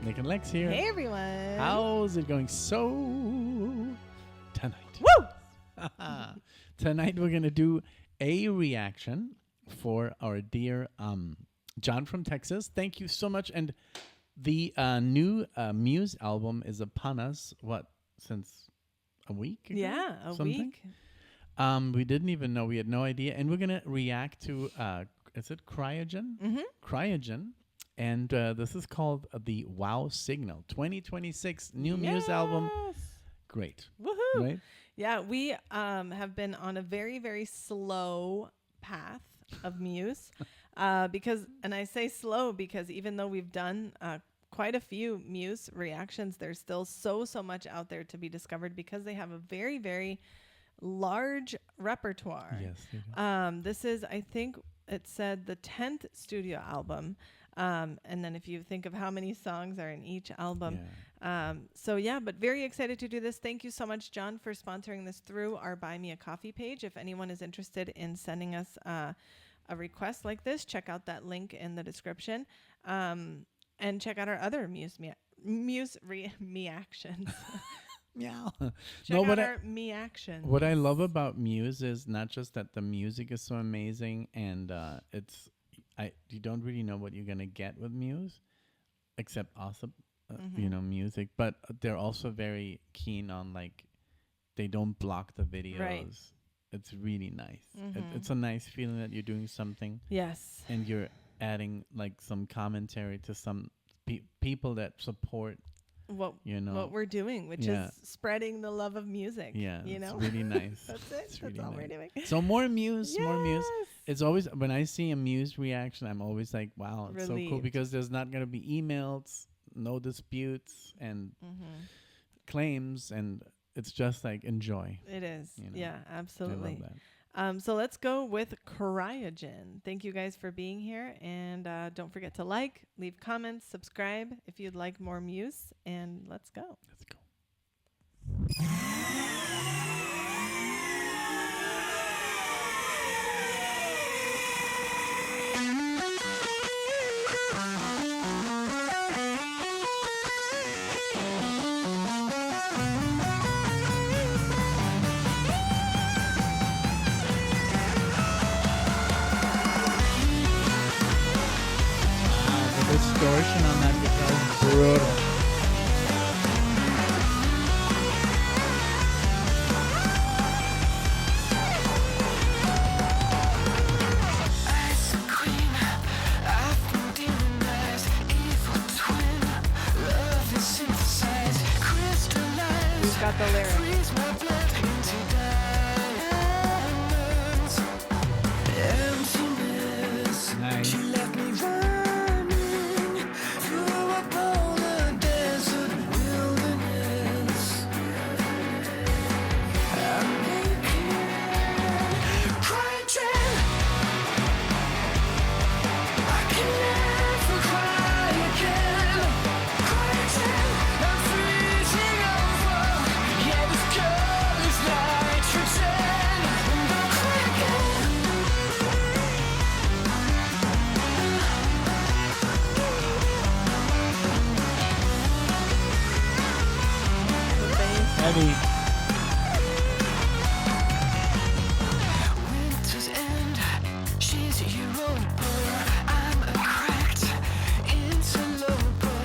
NicknLex here. Hey everyone. How's it going? So tonight. Woo! Tonight we're gonna do a reaction for our dear John from Texas. Thank you so much. And the new Muse album is upon us. What, since a week ago? Yeah, a week. We didn't even know. We had no idea. And we're gonna react to is it Cryogen? Mm-hmm. Cryogen. And this is called the Wow Signal 2026 new Muse album. Great. Woohoo. Right? Yeah, we have been on a very, very slow path of Muse because, and I say slow because even though we've done quite a few Muse reactions, there's still so much out there to be discovered because they have a very, very large repertoire. Yes. They do. This is, I think it said the 10th studio album. And then if you think of how many songs are in each album. Yeah. But very excited to do this. Thank you so much, John, for sponsoring this through our Buy Me a Coffee page. If anyone is interested in sending us a request like this, check out that link in the description. And check out our other Muse reactions. Meow. Check out our reactions. What I love about Muse is not just that the music is so amazing and you don't really know what you're gonna get with Muse, except awesome, music. But they're also very keen on they don't block the videos. Right. It's really nice. It's a nice feeling that you're doing something. Yes. And you're adding some commentary to some people that support what we're doing, which is spreading the love of music. Yeah, it's really nice. That's it. It's That's really all nice. we're doing. So more Muse, more Muse. Yes. It's always when I see a Muse reaction, I'm always like, wow, it's so cool Relieved. because there's not gonna be emails, no disputes and claims, and it's just enjoy. It is. You know? Yeah, absolutely. I love that. So let's go with Cryogen. Thank you guys for being here. And don't forget to leave comments, subscribe if you'd like more Muse. And let's go. Let's go. Distortion on that guitar is brutal. We've got the lyrics. Nice. Heavy. Winter's end, she's a Europa. I'm a cracked interloper.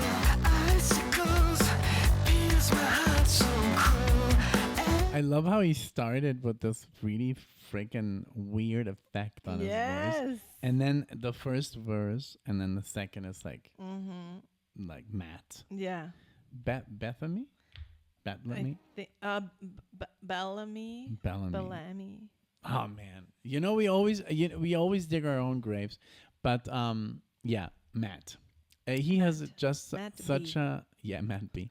Icicles pierce my heart so cruel. I love how he started with this really freaking weird effect on his voice. And then the first verse and then the second is like matte. Yeah. Bethany? Bellamy? Bellamy. Oh man. We always dig our own graves. But Matt. He has just such a Matt B.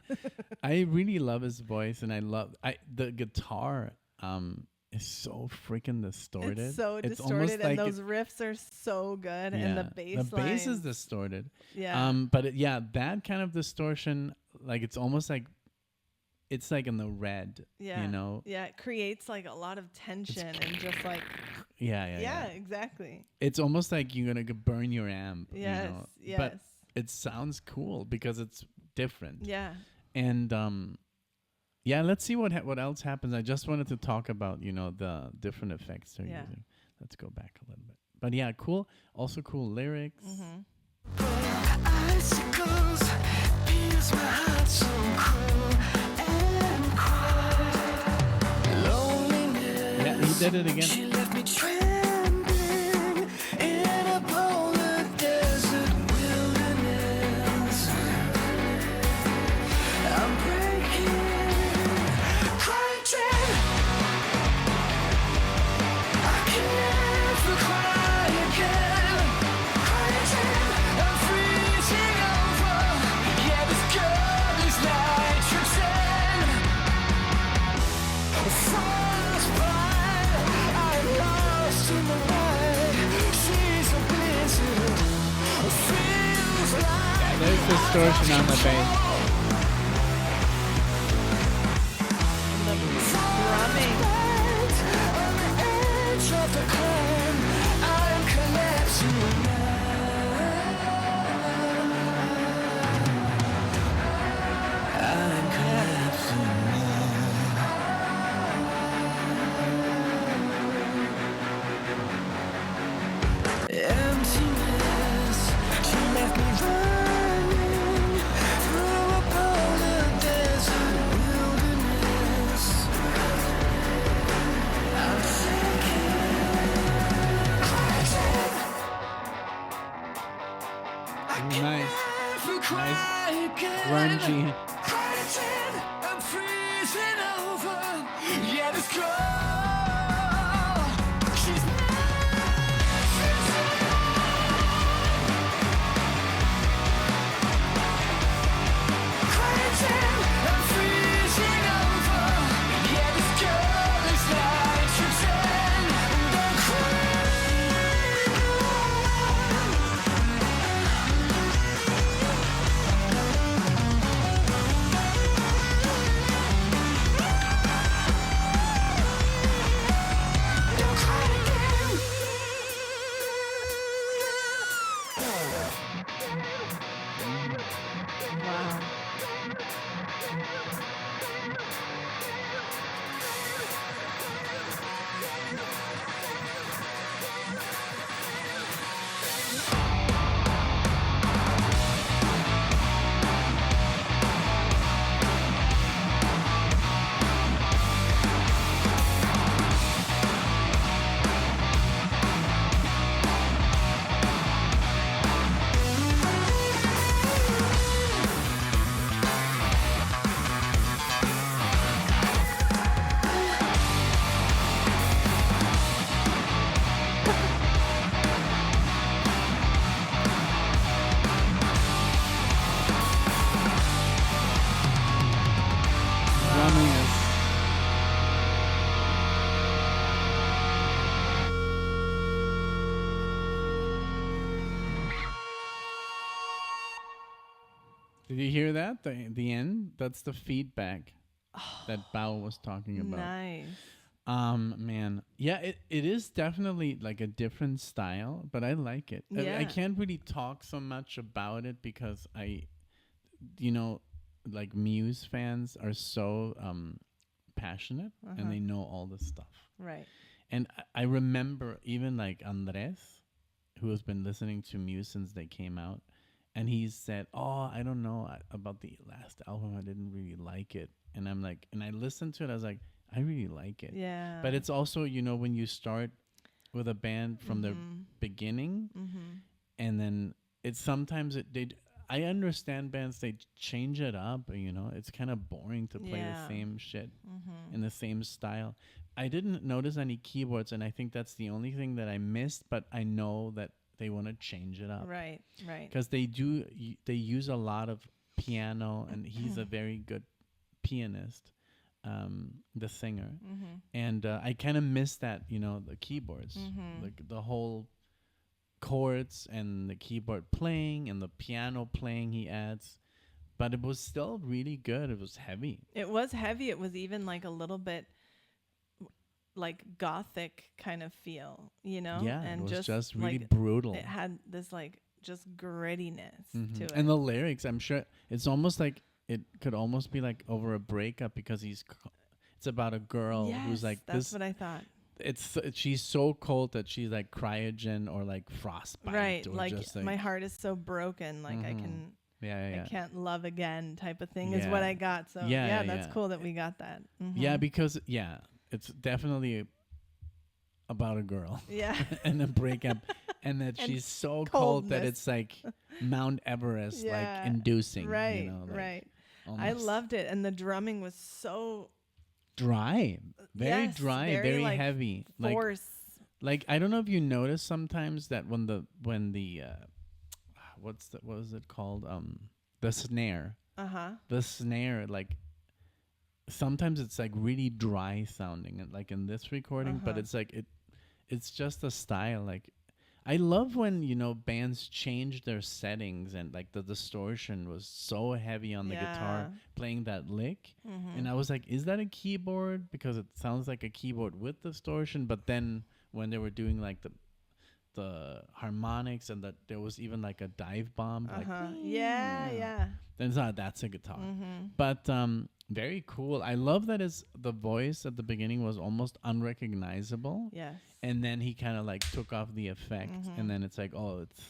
I really love his voice and I love the guitar is so freaking distorted. It's so it's distorted and those riffs are so good and the bass the bass is distorted. Yeah. But that kind of distortion, it's almost like it's in the red. Yeah. It creates a lot of tension and just Yeah, exactly. It's almost like you're gonna burn your amp. Yes, yes. But it sounds cool because it's different. Yeah. And yeah, let's see what else happens. I just wanted to talk about, you know, the different effects they're using. Let's go back a little bit. But yeah, cool. Also cool lyrics. Icicles pierce my heart so cruel and cry. Loneliness. Yeah, he did it again. She left me trembling in a polar desert wilderness. I'm breaking, crying. I can never cry again. Crying, I'm freezing over. Yeah, this girl is nitrogen. Frostbite, I'm lost in the light. She's a blizzard. Feels like There's distortion on the bass. Drumming. on the edge of the climb. I'm collapsing now. I'm collapsing emptiness. She left me running through a polar desert wilderness. I'm sinking, crashing. Nice. Never cry again. Grungy. Crashing, I'm freezing over. Yeah, this girl, she's crashing, I'm freezing over. Yeah, this girl is nitrogen. Don't Wow. Drumming is. Did you hear that? The end? That's the feedback that Bao was talking about. Nice. Man. Yeah, it is definitely like a different style, but I like it. I Yeah. can't really talk so much about it because you know, like Muse fans are so passionate and they know all this stuff. Right. And I remember even like Andres, who has been listening to Muse since they came out, and he said, "Oh, I don't know about the last album. I didn't really like it." And I'm like, and I listened to it. I was like, I really like it. Yeah. But it's also, you know, when you start with a band from the beginning, and then it's sometimes I understand bands, they change it up. You know, it's kind of boring to play the same shit in the same style. I didn't notice any keyboards, and I think that's the only thing that I missed. But I know that they want to change it up, Right. Right. because they use a lot of piano, and he's a very good pianist, the singer, and I kind of miss that, you know, the keyboards, like the whole chords and the keyboard playing and the piano playing he adds. But it was still really good. It was heavy. It was heavy. It was even like a little bit like gothic kind of feel, you know? Yeah, and it was just really like brutal. It had this like just grittiness to it. And the lyrics, I'm sure it's almost like it could almost be like over a breakup because it's about a girl who's like that's what I thought. She's so cold that she's like cryogen or like frostbite, Right, or like just my heart is so broken, like I can't love again type of thing is what I got. So that's cool that we got that. Yeah, because it's definitely about a girl. Yeah. And a breakup, and that she's so cold that it's like Mount Everest like inducing. Right, you know, like right. I loved it, and the drumming was so dry, very dry, very like heavy, force. Like I don't know if you notice sometimes that when the what was it called, the snare, the snare, like sometimes it's like really dry sounding, and like in this recording, but it's like it's just a style. Like I love when, you know, bands change their settings, and like the distortion was so heavy on the guitar playing that lick. And I was like, is that a keyboard? Because it sounds like a keyboard with distortion. But then when they were doing like the harmonics, and that there was even like a dive bomb. Like, then that's a guitar. But very cool. I love that the voice at the beginning was almost unrecognizable. Yes. And then he kind of like took off the effect, and then it's like, oh, it's.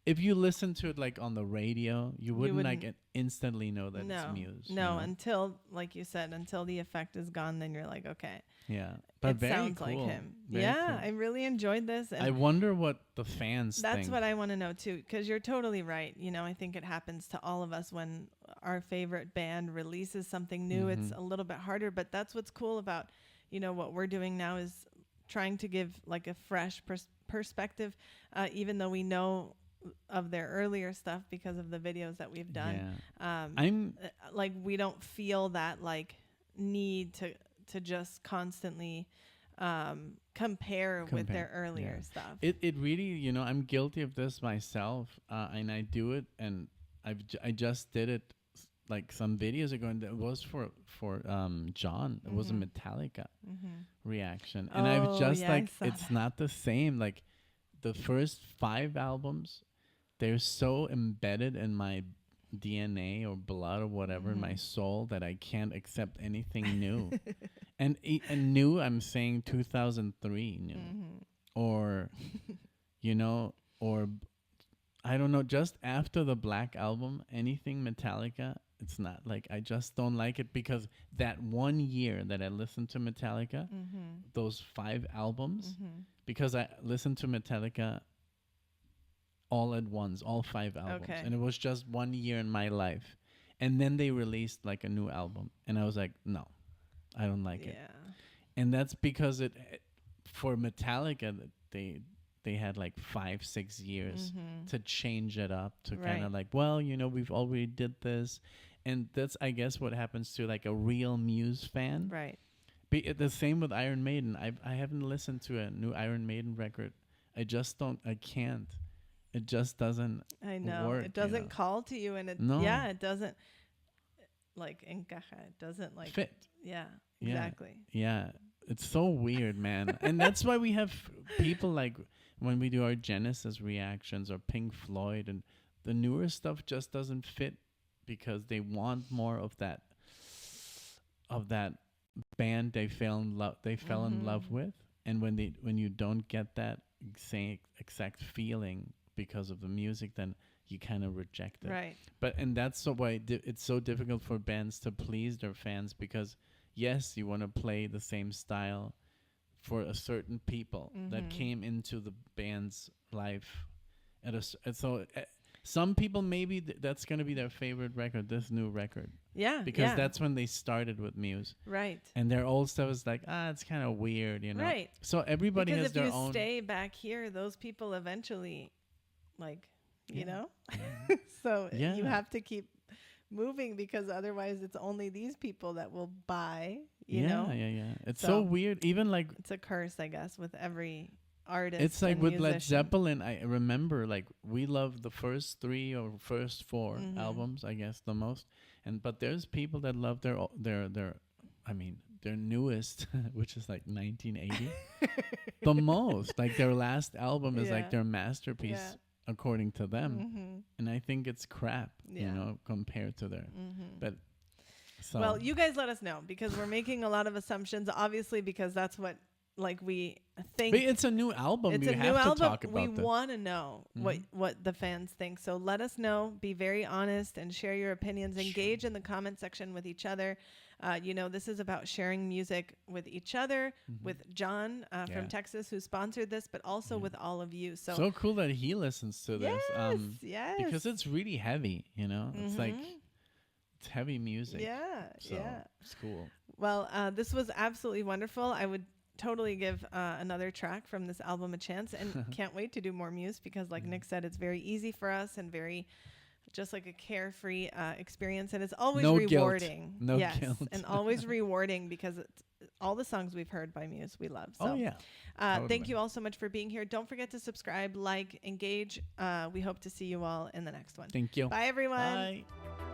If you listen to it like on the radio, you wouldn't like instantly know that it's Muse. No, until, like you said, until the effect is gone, then you're like, okay. Yeah, but it sounds cool. Like him. Very cool. I really enjoyed this. And I wonder what the fans think. That's what I want to know too, because you're totally right. You know, I think it happens to all of us when our favorite band releases something new. It's a little bit harder, but that's what's cool about, you know, what we're doing now is trying to give like a fresh perspective, even though we know of their earlier stuff because of the videos that we've done. I'm like, we don't feel that like need to just constantly compare with their earlier stuff. It really, you know, I'm guilty of this myself, and I do it, and I just did it like some videos ago, and it was for John. It was a Metallica reaction, and I've just like, it's not the same. Like the first 5 albums, they're so embedded in my DNA or blood or whatever, in my soul, that I can't accept anything new. and new, I'm saying 2003 new, or you know, or I don't know, just after the Black Album, anything Metallica, it's not like, I just don't like it, because that 1 year that I listened to Metallica, those 5 albums, because I listened to Metallica all at once, all 5 albums. And it was just 1 year in my life. And then they released like a new album, and I was like, no, I don't like it. And that's because for Metallica, they had like 5-6 years to change it up, to kind of like, well, you know, we've already did this. And that's, I guess, what happens to like a real Muse fan. Right. The same with Iron Maiden. I haven't listened to a new Iron Maiden record. I can't. It just doesn't work. It doesn't call to you, and it it doesn't like encaja. It doesn't like fit. Yeah, exactly. Yeah. It's so weird, man. And that's why we have people like when we do our Genesis reactions or Pink Floyd, and the newer stuff just doesn't fit because they want more of that band they fell in love with. And when you don't get that exact feeling because of the music, then you kind of reject it. Right. And that's why it's so difficult for bands to please their fans, because yes, you want to play the same style for a certain people that came into the band's life some people, maybe that's going to be their favorite record, this new record. Yeah. Because that's when they started with Muse. Right. And their old stuff is like, it's kind of weird, you know. Right. So everybody has their own. Because if you stay back here, those people eventually, like, you know. So you have to keep moving, because otherwise it's only these people that will buy, you know. Yeah. It's so weird. Even like, it's a curse, I guess, with every artist. It's like with musician. Led Zeppelin, I remember like we loved the first 3 or first 4 albums, I guess, the most. But there's people that love their newest, which is like 1980, the most. Like their last album is like their masterpiece according to them, and I think it's crap, you Yeah. know, compared to their. But so Well, you guys let us know because we're making a lot of assumptions, obviously, because that's what like we think. but it's a new album. It's You a have new to album. talk about We that. want to know what the fans think. So let us know. Be very honest and share your opinions. Engage in the comment section with each other. You know, this is about sharing music with each other, with John Yeah. from Texas who sponsored this, but also with all of you. So, So cool that he listens to this. yes. Because it's really heavy, you know. It's like it's heavy music. yeah, So yeah. it's cool. Well, this was absolutely wonderful. I would totally give another track from this album a chance and can't wait to do more Muse because like Nick said, it's very easy for us and very just like a carefree experience, and it's always No guilt. rewarding. No yes, guilt. and always rewarding because it's all the songs we've heard by Muse we love. So Oh yeah. thank Totally. you all so much for being here. Don't forget to subscribe, like, engage. We hope to see you all in the next one. Thank you. Bye everyone. Bye.